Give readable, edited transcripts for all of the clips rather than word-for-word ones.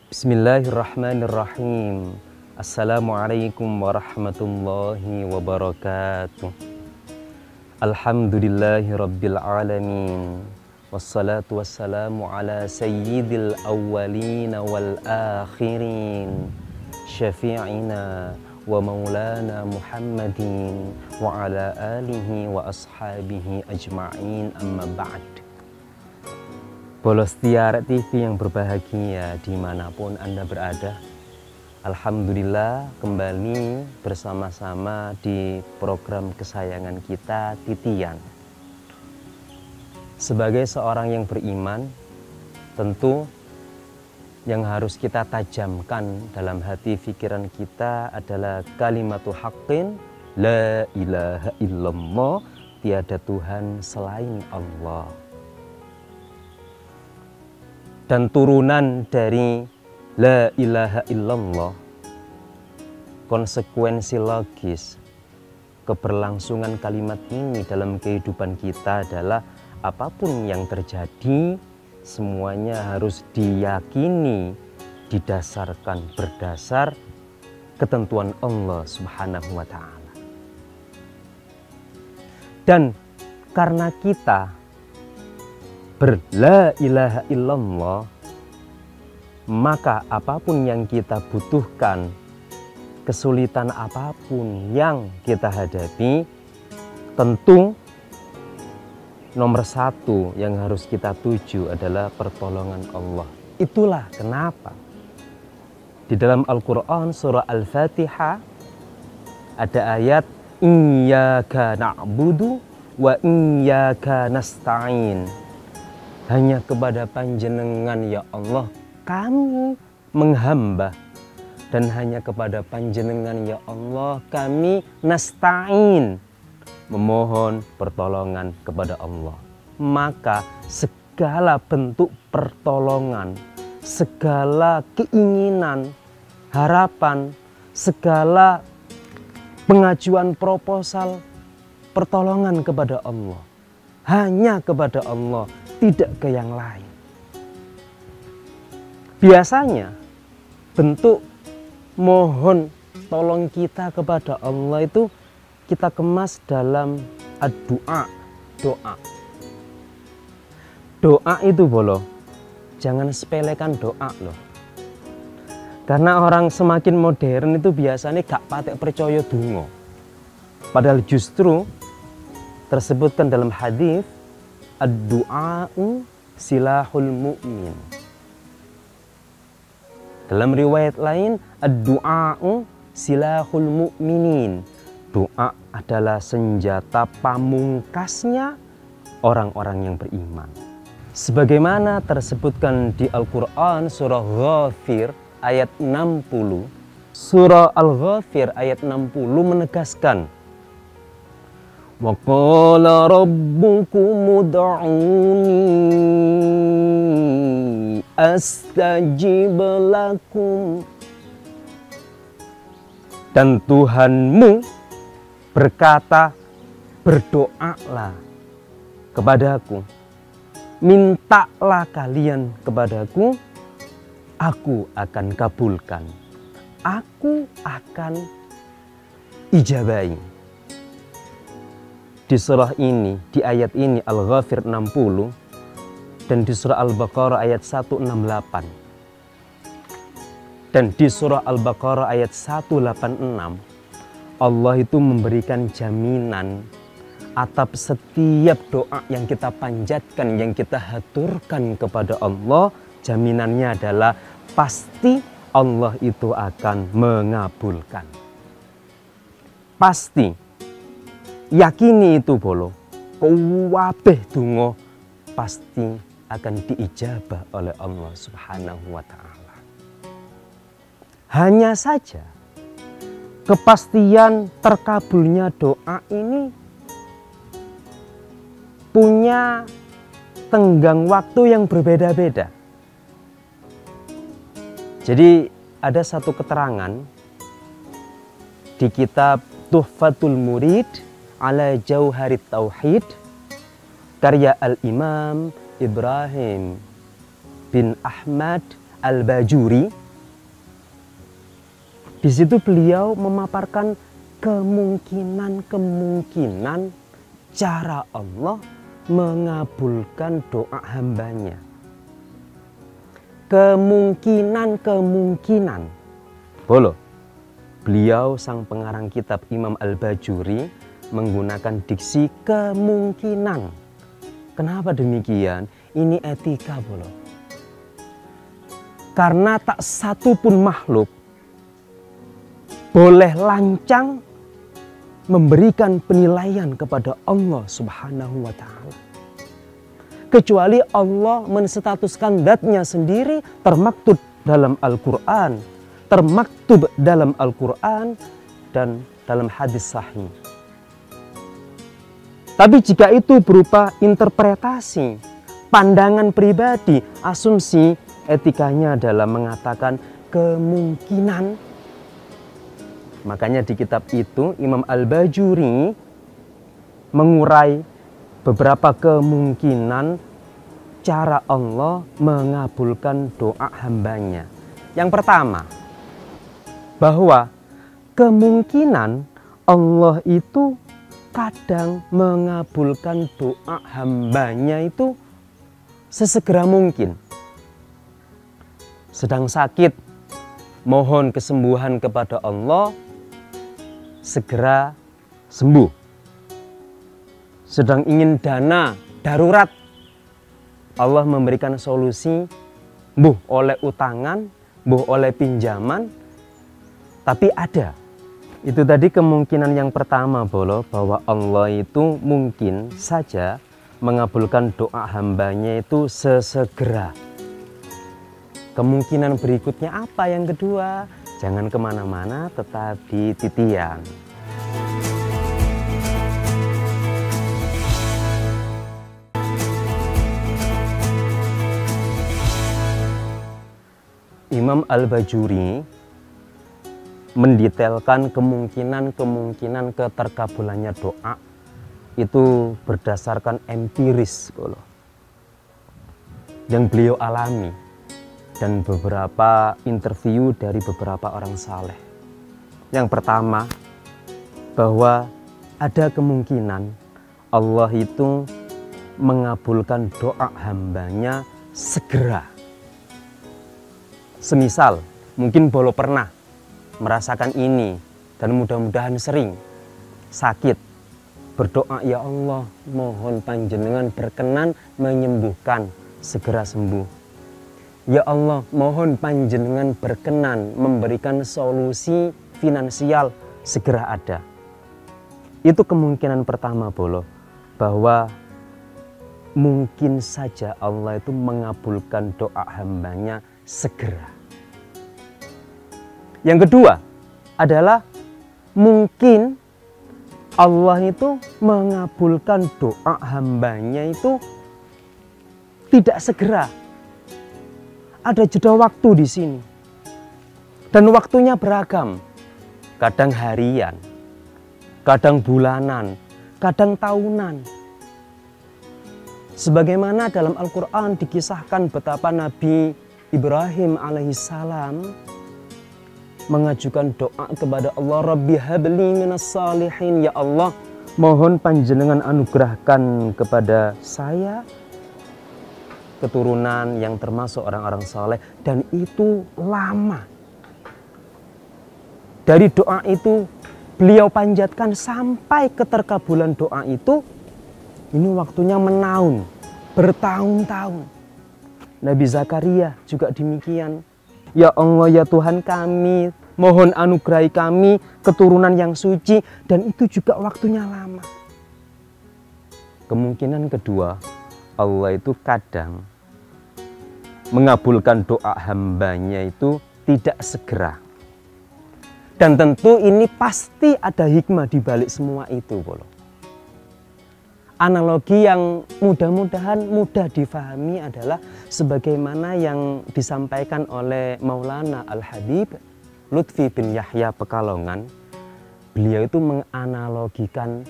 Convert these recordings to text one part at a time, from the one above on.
Bismillahirrahmanirrahim. Assalamualaikum warahmatullahi wabarakatuh. Alhamdulillahi rabbil alamin. Wassalatu wassalamu ala sayyidil awwalin wal akhirin. Syafi'ina wa maulana Muhammadin wa ala alihi wa ashabihi ajma'in, amma ba'd. Bolos Tiara TV yang berbahagia dimanapun Anda berada, alhamdulillah kembali bersama-sama di program kesayangan kita, Titian. Sebagai seorang yang beriman, tentu yang harus kita tajamkan dalam hati pikiran kita adalah kalimatu haqqin, la ilaha illallah, tiada Tuhan selain Allah. Dan turunan dari la ilaha illallah, konsekuensi logis keberlangsungan kalimat ini dalam kehidupan kita adalah apapun yang terjadi semuanya harus diyakini berdasar ketentuan Allah Subhanahu wa ta'ala. Dan karena kita la ilaha illallah, maka apapun yang kita butuhkan, kesulitan apapun yang kita hadapi, tentu nomor satu yang harus kita tuju adalah pertolongan Allah. Itulah kenapa di dalam Al-Quran surah Al-Fatihah ada ayat iyyaka na'budu wa iyyaka nasta'in. Hanya kepada Panjenengan ya Allah kami menghamba, dan hanya kepada Panjenengan ya Allah kami nasta'in, memohon pertolongan kepada Allah. Maka segala bentuk pertolongan, segala keinginan, harapan, segala pengajuan proposal pertolongan kepada Allah, hanya kepada Allah, tidak ke yang lain. Biasanya bentuk mohon tolong kita kepada Allah itu kita kemas dalam doa. Doa itu bolo, jangan sepelekan doa loh. Karena orang semakin modern itu biasanya gak patek percaya donga. Padahal justru tersebutkan dalam hadis ad-du'a'u silahul mu'min. Dalam riwayat lain, ad-du'a'u silahul mu'minin. Doa adalah senjata pamungkasnya orang-orang yang beriman. Sebagaimana tersebutkan di Al-Quran surah Ghafir ayat 60. Surah Al-Ghafir ayat 60 menegaskan, wa qala rabbukum ud'uni astajib lakum. Dan Tuhanmu berkata, berdoalah kepadaku, mintalah kalian kepadaku, aku akan kabulkan, aku akan ijabahi. Di surah ini, di ayat ini Al-Ghafir 60, dan di surah Al-Baqarah ayat 168, dan di surah Al-Baqarah ayat 186, Allah itu memberikan jaminan atas setiap doa yang kita panjatkan, yang kita haturkan kepada Allah. Jaminannya adalah pasti Allah itu akan mengabulkan. Pasti. Yakini itu bolo, kabeh donga pasti akan diijabah oleh Allah Subhanahu wa ta'ala. Hanya saja kepastian terkabulnya doa ini punya tenggang waktu yang berbeda-beda. Jadi ada satu keterangan di kitab Tuhfatul Murid ala Jauharit Tauhid karya Al-Imam Ibrahim bin Ahmad Al-Bajuri Di situ beliau memaparkan kemungkinan-kemungkinan cara Allah mengabulkan doa hambanya. Kemungkinan-kemungkinan. Bolo. Beliau sang pengarang kitab Imam Al-Bajuri menggunakan diksi kemungkinan. Kenapa demikian? Ini etika, bolo. Karena tak satu pun makhluk boleh lancang memberikan penilaian kepada Allah Subhanahu wa Ta'ala, kecuali Allah menstatuskan zatnya sendiri termaktub dalam Al-Quran, dan dalam hadis sahih. Tapi jika itu berupa interpretasi, pandangan pribadi, asumsi, etikanya adalah mengatakan kemungkinan. Makanya di kitab itu Imam Al-Bajuri mengurai beberapa kemungkinan cara Allah mengabulkan doa hambanya. Yang pertama, bahwa kemungkinan Allah itu kadang mengabulkan doa hambanya itu sesegera mungkin. Sedang sakit, mohon kesembuhan kepada Allah, segera sembuh. Sedang ingin dana darurat, Allah memberikan solusi, mbuh oleh utangan, mbuh oleh pinjaman, tapi ada. Itu tadi kemungkinan yang pertama, bolo, bahwa Allah itu mungkin saja mengabulkan doa hambanya itu sesegera. Kemungkinan berikutnya apa yang kedua? Jangan kemana-mana, tetap di titian. Imam Al-Bajuri mendetailkan kemungkinan keterkabulannya doa itu berdasarkan empiris yang beliau alami dan beberapa interview dari beberapa orang saleh. Yang pertama, bahwa ada kemungkinan Allah itu mengabulkan doa hambanya segera. Semisal mungkin bolo pernah merasakan ini dan mudah-mudahan sering sakit, berdoa, ya Allah mohon panjenengan berkenan menyembuhkan, segera sembuh. Ya Allah mohon panjenengan berkenan memberikan solusi finansial, segera ada. Itu kemungkinan pertama, bolo, bahwa mungkin saja Allah itu mengabulkan doa hambanya segera. Yang kedua adalah mungkin Allah itu mengabulkan doa hambanya itu tidak segera. Ada jeda waktu di sini. Dan waktunya beragam. Kadang harian, kadang bulanan, kadang tahunan. Sebagaimana dalam Al-Quran dikisahkan betapa Nabi Ibrahim alaihissalam mengajukan doa kepada Allah, Rabbi habli minas salihin, ya Allah mohon panjenengan anugerahkan kepada saya keturunan yang termasuk orang-orang saleh. Dan itu lama. Dari doa itu beliau panjatkan sampai keterkabulan doa itu, ini waktunya menahun, bertahun-tahun. Nabi Zakaria juga demikian. Ya Allah, ya Tuhan kami, mohon anugerahi kami keturunan yang suci, dan itu juga waktunya lama. Kemungkinan kedua, Allah itu kadang mengabulkan doa hambanya itu tidak segera. Dan tentu ini pasti ada hikmah di balik semua itu, bolo. Analogi yang mudah-mudahan mudah difahami adalah sebagaimana yang disampaikan oleh Maulana Al-Habib Lutfi bin Yahya Pekalongan. Beliau itu menganalogikan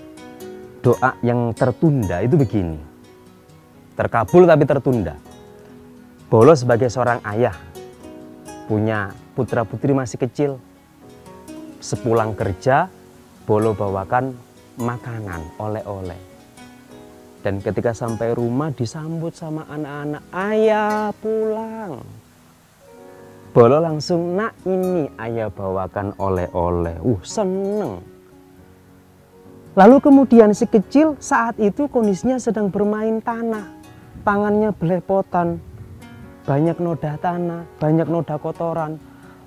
doa yang tertunda itu begini. Terkabul tapi tertunda. Bolo sebagai seorang ayah, punya putra-putri masih kecil, Sepulang kerja, Bolo bawakan makanan, oleh-oleh. Dan ketika sampai rumah disambut sama anak-anak, ayah pulang. Bolo langsung, nak ini ayah bawakan oleh-oleh. Seneng. Lalu kemudian si kecil saat itu kondisinya sedang bermain tanah. Tangannya belepotan, banyak noda tanah, banyak noda kotoran.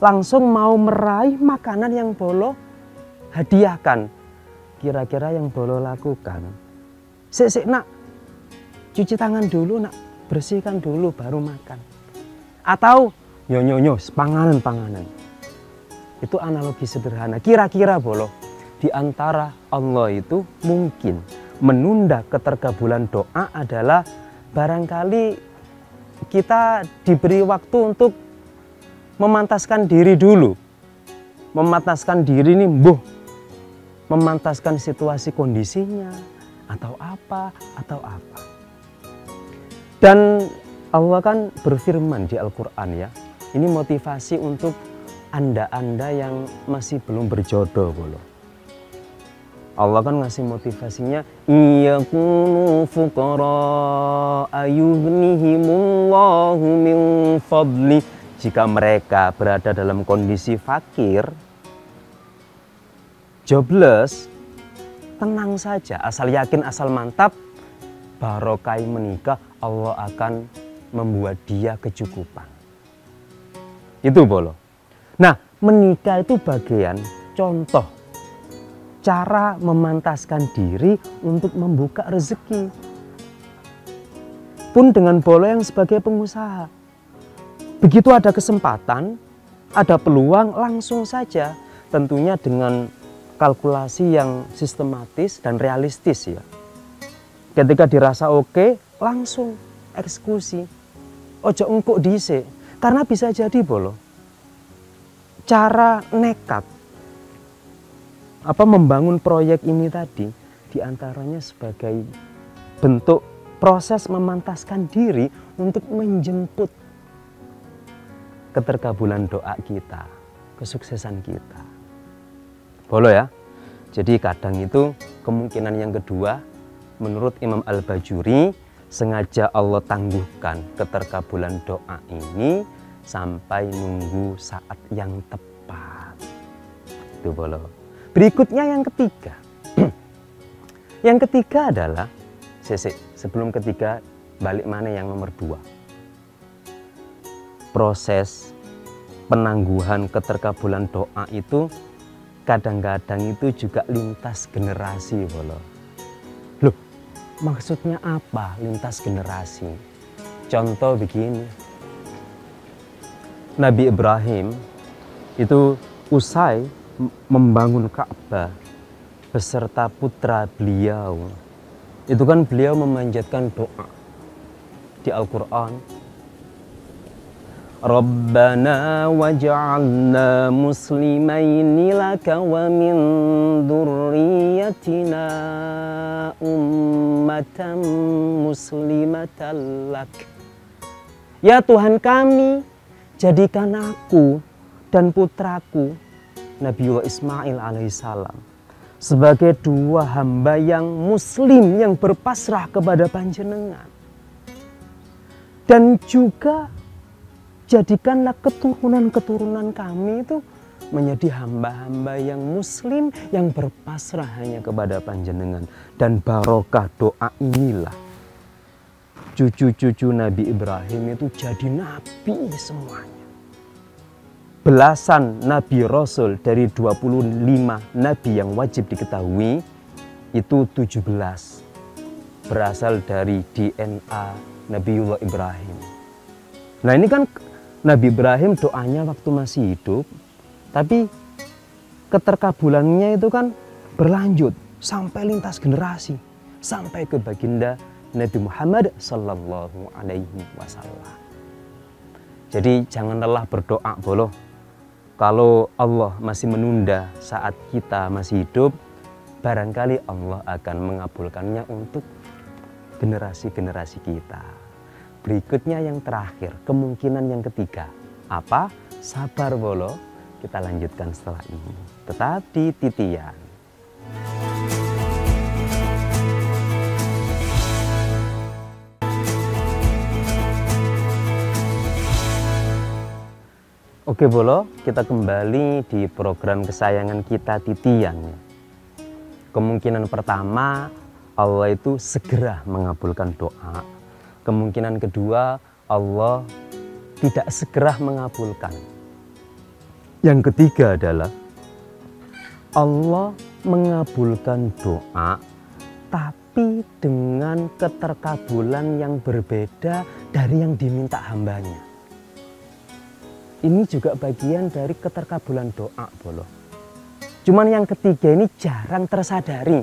Langsung mau meraih makanan yang Bolo hadiahkan. Kira-kira yang Bolo lakukan, sik nak, cuci tangan dulu nak, bersihkan dulu baru makan. Atau yo panganan. Itu analogi sederhana. Kira-kira Bolo, di antara Allah itu mungkin menunda keterkabulan doa adalah barangkali kita diberi waktu untuk memantaskan diri dulu. Memantaskan diri nih, memantaskan situasi kondisinya atau apa. Dan Allah kan berfirman di Al-Quran ya, ini motivasi untuk anda-anda yang masih belum berjodoh Bolo. Allah kan ngasih motivasinya, iyakunu fuqara ayughnihimullahu min fadli. Jika mereka berada dalam kondisi fakir, jobless, tenang saja, asal yakin, asal mantap, barokai menikah, Allah akan membuat dia kecukupan. Itu Bolo. Nah, menikah itu bagian contoh cara memantaskan diri untuk membuka rezeki. Pun dengan Bolo yang sebagai pengusaha. Begitu ada kesempatan, ada peluang, langsung saja. Tentunya dengan kalkulasi yang sistematis dan realistis ya. Ketika dirasa oke, langsung eksekusi. Ojo engkuk dhisik. Karena bisa jadi Bolo, cara nekat membangun proyek ini tadi diantaranya sebagai bentuk proses memantaskan diri untuk menjemput keterkabulan doa kita, kesuksesan kita. Bolo ya. Jadi kadang itu kemungkinan yang kedua, menurut Imam Al-Bajuri, sengaja Allah tangguhkan keterkabulan doa ini sampai nunggu saat yang tepat. Itu Bolo. Berikutnya yang ketiga. Yang ketiga adalah, sebelum ketiga, balik mana yang nomor 2. Proses penangguhan keterkabulan doa itu kadang-kadang itu juga lintas generasi Bolo. Loh, maksudnya apa lintas generasi? Contoh begini. Nabi Ibrahim itu usai membangun Ka'bah beserta putra beliau. Itu kan beliau memanjatkan doa di Al-Quran. Rabbana waj'alna muslimaini laka wa min dzurriyyatina ummatan muslimatan lak. Ya Tuhan kami, jadikan aku dan putraku Nabiullah Ismail alaihissalam sebagai 2 hamba yang muslim, yang berpasrah kepada Panjenengan. Dan juga jadikanlah keturunan-keturunan kami itu menjadi hamba-hamba yang muslim, yang berpasrah hanya kepada Panjenengan. Dan barokah doa inilah cucu-cucu Nabi Ibrahim itu jadi nabi semuanya. Belasan Nabi Rasul dari 25 Nabi yang wajib diketahui, itu 17 berasal dari DNA Nabiullah Ibrahim. Nah ini kan Nabi Ibrahim doanya waktu masih hidup, tapi keterkabulannya itu kan berlanjut sampai lintas generasi, sampai ke baginda Nabi Muhammad Sallallahu Alaihi Wasallam. Jadi jangan lelah berdoa Bolo. Kalau Allah masih menunda saat kita masih hidup, barangkali Allah akan mengabulkannya untuk generasi-generasi kita. Berikutnya yang terakhir, kemungkinan yang ketiga. Apa? Sabar Bolo. Kita lanjutkan setelah ini. Tetap di Titian. Oke Bolo, kita kembali di program kesayangan kita Titian. Kemungkinan pertama, Allah itu segera mengabulkan doa. Kemungkinan kedua, Allah tidak segera mengabulkan. Yang ketiga adalah Allah mengabulkan doa tapi dengan keterkabulan yang berbeda dari yang diminta hambanya. Ini juga bagian dari keterkabulan doa Bolo. Cuman yang ketiga ini jarang tersadari,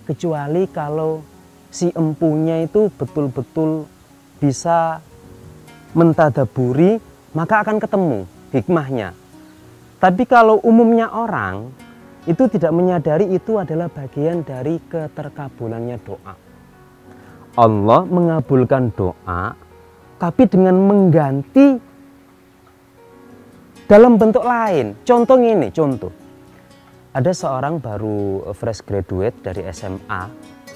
kecuali kalau si empunya itu betul-betul bisa mentadaburi, maka akan ketemu hikmahnya. Tapi kalau umumnya orang itu tidak menyadari itu adalah bagian dari keterkabulannya doa. Allah mengabulkan doa tapi dengan mengganti dalam bentuk lain. Contoh ini, contoh. Ada seorang baru fresh graduate dari SMA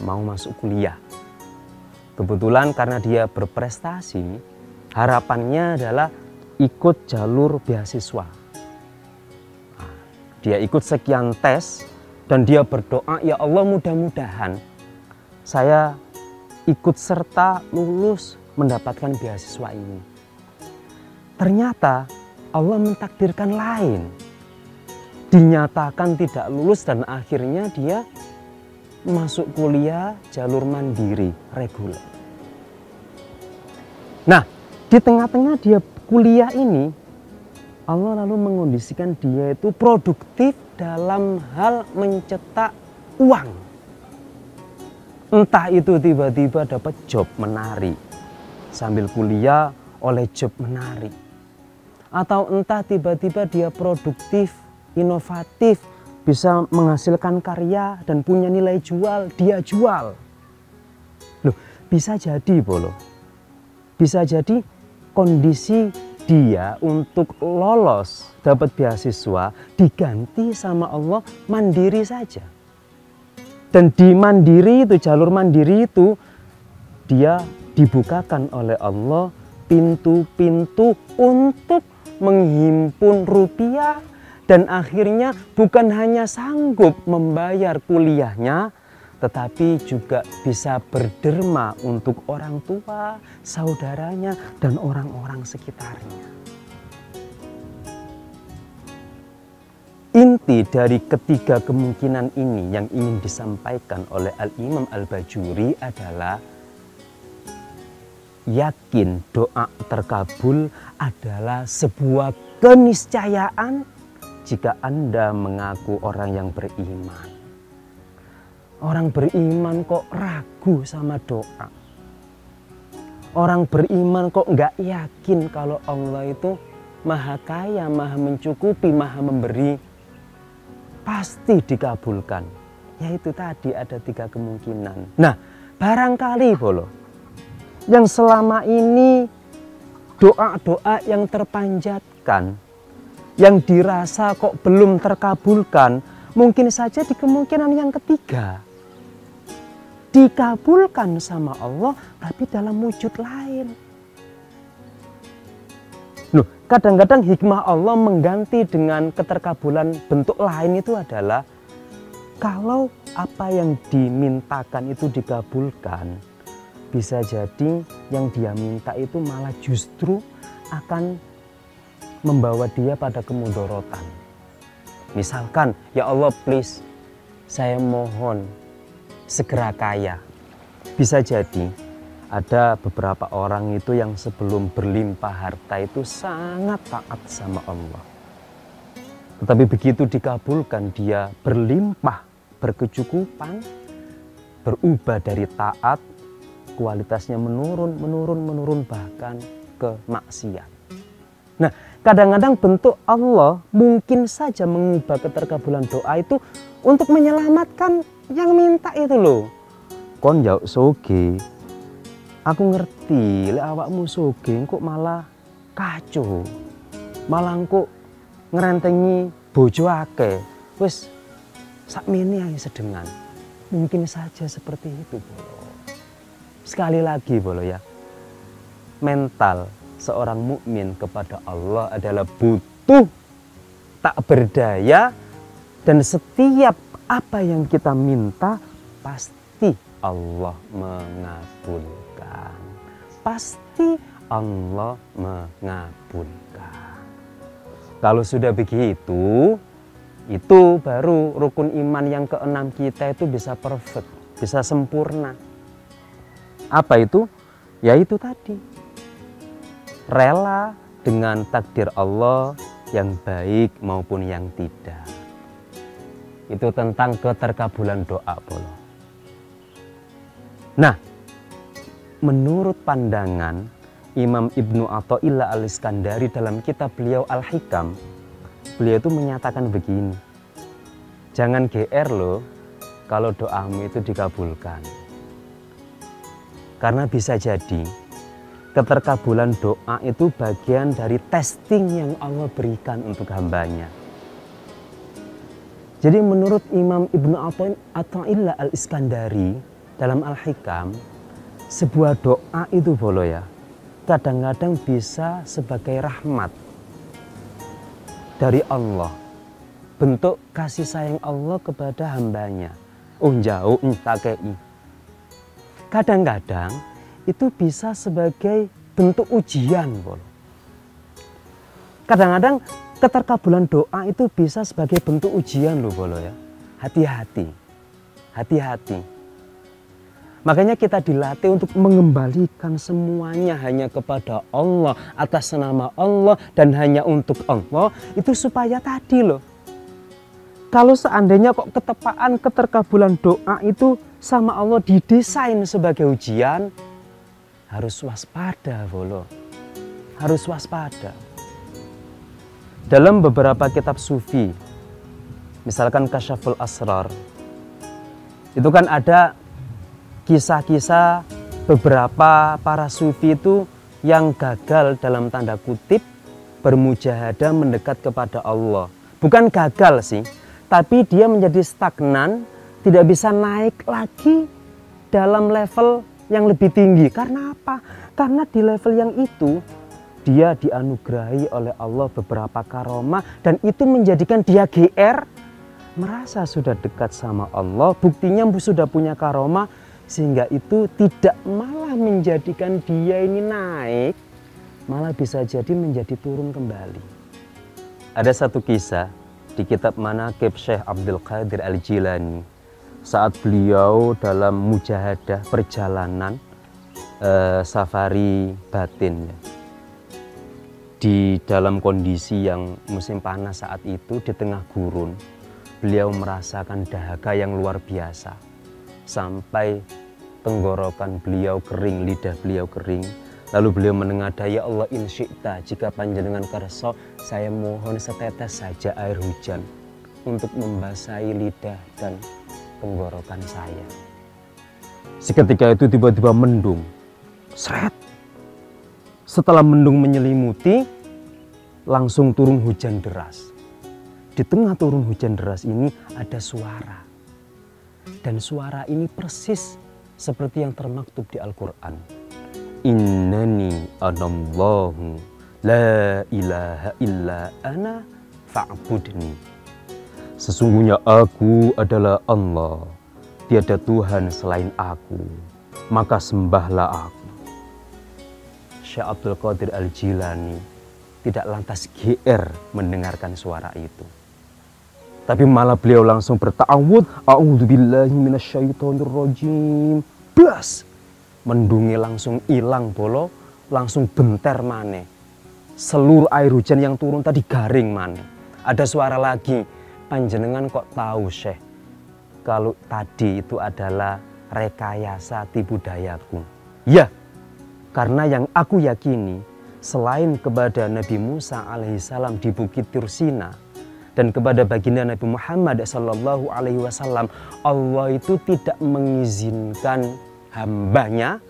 mau masuk kuliah. Kebetulan karena dia berprestasi, harapannya adalah ikut jalur beasiswa. Dia ikut sekian tes dan dia berdoa, ya Allah mudah-mudahan saya ikut serta lulus mendapatkan beasiswa ini. Ternyata Allah mentakdirkan lain. Dinyatakan tidak lulus dan akhirnya dia masuk kuliah jalur mandiri reguler. Nah, di tengah-tengah dia kuliah ini, Allah lalu mengondisikan dia itu produktif dalam hal mencetak uang. Entah itu tiba-tiba dapat job menari sambil kuliah oleh job menari. Atau entah tiba-tiba dia produktif, inovatif, bisa menghasilkan karya dan punya nilai jual, dia jual. Loh, bisa jadi Bolo. Bisa jadi kondisi dia untuk lolos dapat beasiswa diganti sama Allah mandiri saja. Dan di mandiri itu, jalur mandiri itu, dia dibukakan oleh Allah pintu-pintu untuk menghimpun rupiah dan akhirnya bukan hanya sanggup membayar kuliahnya, tetapi juga bisa berderma untuk orang tua, saudaranya, dan orang-orang sekitarnya. Inti dari ketiga kemungkinan ini yang ingin disampaikan oleh Al-Imam Al-Bajuri adalah yakin doa terkabul adalah sebuah keniscayaan jika Anda mengaku orang yang beriman. Orang beriman kok ragu sama doa. Orang beriman kok nggak yakin kalau Allah itu maha kaya, maha mencukupi, maha memberi. Pasti dikabulkan. Yaitu tadi ada 3 kemungkinan. Nah, barangkali Bolo, yang selama ini doa-doa yang terpanjatkan, yang dirasa kok belum terkabulkan, mungkin saja di kemungkinan yang ketiga. Dikabulkan sama Allah tapi dalam wujud lain. Loh, kadang-kadang hikmah Allah mengganti dengan keterkabulan bentuk lain itu adalah kalau apa yang dimintakan itu dikabulkan, bisa jadi yang dia minta itu malah justru akan membawa dia pada kemudorotan. Misalkan, ya Allah please, saya mohon segera kaya. Bisa jadi ada beberapa orang itu yang sebelum berlimpah harta itu sangat taat sama Allah. Tetapi begitu dikabulkan dia berlimpah, berkecukupan, berubah dari taat, kualitasnya menurun bahkan ke maksiat. Nah, kadang-kadang bentuk Allah mungkin saja mengubah keterkabulan doa itu untuk menyelamatkan yang minta itu loh. Kon jauh soge, aku ngerti, lek awakmu soge kok malah kacau, malah kok ngrentengi bojo akeh, wis sakmene ae sedengan. Mungkin saja seperti itu, Bolo. Sekali lagi, Bolo ya. Mental seorang mukmin kepada Allah adalah butuh, tak berdaya, dan setiap apa yang kita minta pasti Allah mengabulkan. Pasti Allah mengabulkan. Kalau sudah begitu, itu baru rukun iman yang keenam kita itu bisa perfect, bisa sempurna. Apa itu? Yaitu tadi, rela dengan takdir Allah yang baik maupun yang tidak. Itu tentang keterkabulan doa, Bolo. Nah, menurut pandangan Imam Ibnu Athaillah Al-Iskandari dalam kitab beliau Al-Hikam, beliau itu menyatakan begini, jangan GR loh kalau doamu itu dikabulkan. Karena bisa jadi keterkabulan doa itu bagian dari testing yang Allah berikan untuk hambanya. Jadi menurut Imam Ibnu Athaillah Al-Iskandari dalam Al-Hikam, sebuah doa itu, Bolo ya, kadang-kadang bisa sebagai rahmat dari Allah, bentuk kasih sayang Allah kepada hambanya. Jauh takei. Kadang-kadang itu bisa sebagai bentuk ujian, Bolo. Kadang-kadang keterkabulan doa itu bisa sebagai bentuk ujian loh, Bolo ya. Hati-hati, hati-hati. Makanya kita dilatih untuk mengembalikan semuanya hanya kepada Allah, atas nama Allah dan hanya untuk Allah. Itu supaya tadi loh, kalau seandainya kok ketepaan keterkabulan doa itu sama Allah didesain sebagai ujian, harus waspada, Bolo. Harus waspada. Dalam beberapa kitab sufi, misalkan Kasyaful Asrar, itu kan ada kisah-kisah beberapa para sufi itu yang gagal dalam tanda kutip bermujahadah mendekat kepada Allah. Bukan gagal sih, tapi dia menjadi stagnan, tidak bisa naik lagi dalam level yang lebih tinggi. Karena apa? Karena di level yang itu dia dianugerahi oleh Allah beberapa karomah, dan itu menjadikan dia GR, merasa sudah dekat sama Allah, buktinya sudah punya karomah, sehingga itu tidak malah menjadikan dia ini naik, malah bisa jadi menjadi turun kembali. Ada satu kisah di kitab Manaqib Syekh Abdul Qadir Al-Jilani, saat beliau dalam mujahadah perjalanan safari batin, di dalam kondisi yang musim panas saat itu, di tengah gurun, beliau merasakan dahaga yang luar biasa sampai tenggorokan beliau kering, lidah beliau kering. Lalu beliau menengadah, ya Allah, in syi'ta, jika panjenengan kersa, saya mohon setetes saja air hujan untuk membasahi lidah dan tenggorokan saya. Seketika itu tiba-tiba mendung, seret. Setelah mendung menyelimuti, langsung turun hujan deras. Di tengah turun hujan deras ini ada suara. Dan suara ini persis seperti yang termaktub di Al-Quran. Innani anallahu la ilaha illa ana fa'budni. Sesungguhnya aku adalah Allah, tiada Tuhan selain aku, maka sembahlah aku. Syekh Abdul Qadir Al-Jilani tidak lantas GR mendengarkan suara itu, tapi malah beliau langsung berta'awud, a'udzubillahi minasyaitonirrajim. Blas, mendungi langsung hilang, Bolo, langsung bentar maneh. Seluruh air hujan yang turun tadi garing maneh. Ada suara lagi, panjenengan kok tahu, Syekh, kalau tadi itu adalah rekayasa tipu dayaku? Ya, karena yang aku yakini, selain kepada Nabi Musa alaihissalam di Bukit Tursina dan kepada baginda Nabi Muhammad sallallahu alaihi wasallam, Allah itu tidak mengizinkan hambanya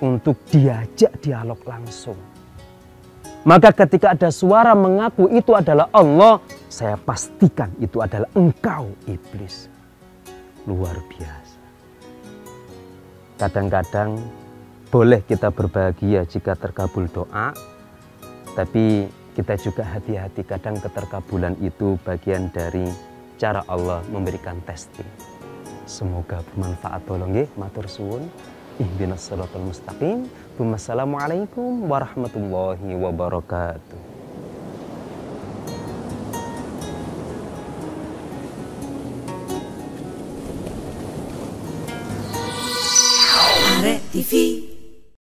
untuk diajak dialog langsung. Maka ketika ada suara mengaku itu adalah Allah, saya pastikan itu adalah engkau iblis. Luar biasa. Kadang-kadang boleh kita berbahagia jika terkabul doa, tapi kita juga hati-hati, kadang keterkabulan itu bagian dari cara Allah memberikan testing. Semoga bermanfaat. Tolong nggih, matur suwun. Ihdinas shiratal mustaqim. Wassalamualaikum warahmatullahi wabarakatuh. Arek TV